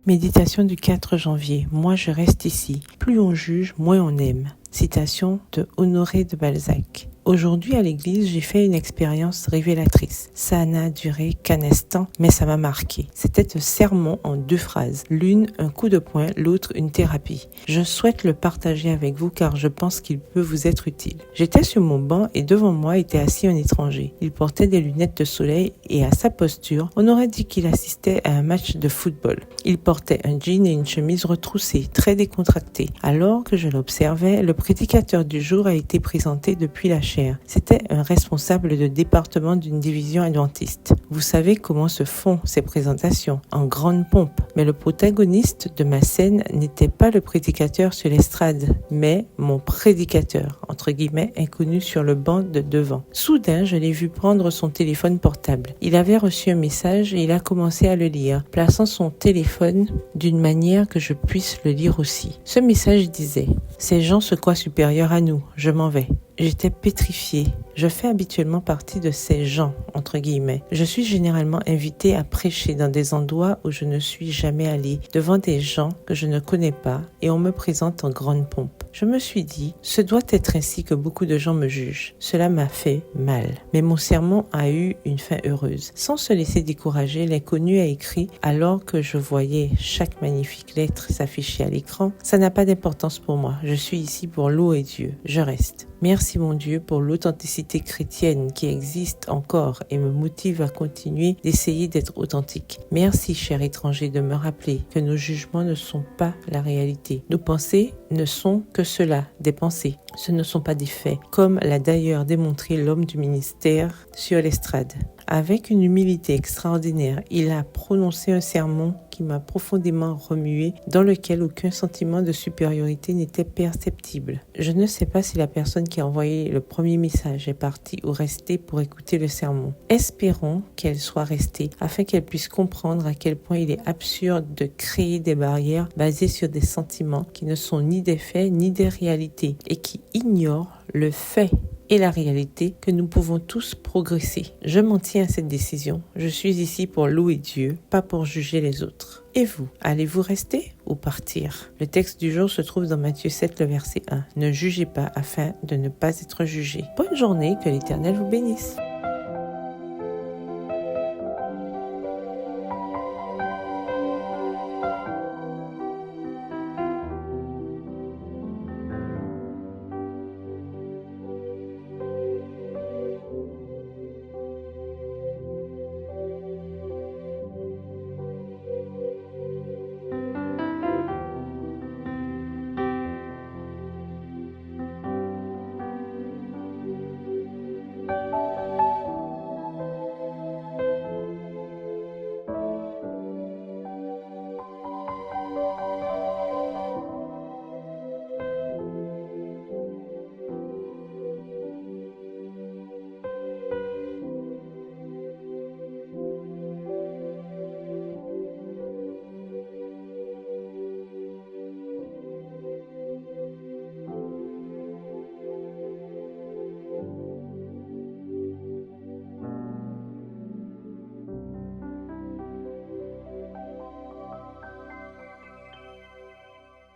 Méditation du 4 janvier. Moi, je reste ici. Plus on juge, moins on aime. Citation de Honoré de Balzac. Aujourd'hui à l'église, j'ai fait une expérience révélatrice. Ça n'a duré qu'un instant, mais ça m'a marqué. C'était un sermon en 2 phrases. L'une, un coup de poing, l'autre, une thérapie. Je souhaite le partager avec vous car je pense qu'il peut vous être utile. J'étais sur mon banc et devant moi était assis un étranger. Il portait des lunettes de soleil et à sa posture, on aurait dit qu'il assistait à un match de football. Il portait un jean et une chemise retroussée, très décontractée. Alors que je l'observais, le prédicateur du jour a été présenté depuis la chaire. C'était un responsable de département d'une division adventiste. Vous savez comment se font ces présentations, en grande pompe. Mais le protagoniste de ma scène n'était pas le prédicateur sur l'estrade, mais mon prédicateur, entre guillemets, inconnu sur le banc de devant. Soudain, je l'ai vu prendre son téléphone portable. Il avait reçu un message et il a commencé à le lire, plaçant son téléphone d'une manière que je puisse le lire aussi. Ce message disait « Ces gens se croient supérieurs à nous, je m'en vais ». J'étais pétrifiée. Je fais habituellement partie de ces gens, entre guillemets. Je suis généralement invitée à prêcher dans des endroits où je ne suis jamais allée, devant des gens que je ne connais pas, et on me présente en grande pompe. Je me suis dit, ce doit être ainsi que beaucoup de gens me jugent. Cela m'a fait mal. Mais mon sermon a eu une fin heureuse. Sans se laisser décourager, l'inconnu a écrit, alors que je voyais chaque magnifique lettre s'afficher à l'écran, ça n'a pas d'importance pour moi. Je suis ici pour louer Dieu. Je reste. Merci mon Dieu pour l'authenticité chrétienne qui existe encore et me motive à continuer d'essayer d'être authentique. Merci cher étranger de me rappeler que nos jugements ne sont pas la réalité. Nos pensées ne sont que cela, des pensées. Ce ne sont pas des faits, comme l'a d'ailleurs démontré l'homme du ministère sur l'estrade. Avec une humilité extraordinaire, il a prononcé un sermon qui m'a profondément remué, dans lequel aucun sentiment de supériorité n'était perceptible. Je ne sais pas si la personne qui a envoyé le premier message est partie ou restée pour écouter le sermon. Espérons qu'elle soit restée, afin qu'elle puisse comprendre à quel point il est absurde de créer des barrières basées sur des sentiments qui ne sont ni des faits ni des réalités et qui ignorent le fait et la réalité que nous pouvons tous progresser. Je m'en tiens à cette décision. Je suis ici pour louer Dieu, pas pour juger les autres. Et vous, allez-vous rester ou partir? Le texte du jour se trouve dans Matthieu 7, le verset 1. Ne jugez pas afin de ne pas être jugé. Bonne journée, que l'Éternel vous bénisse.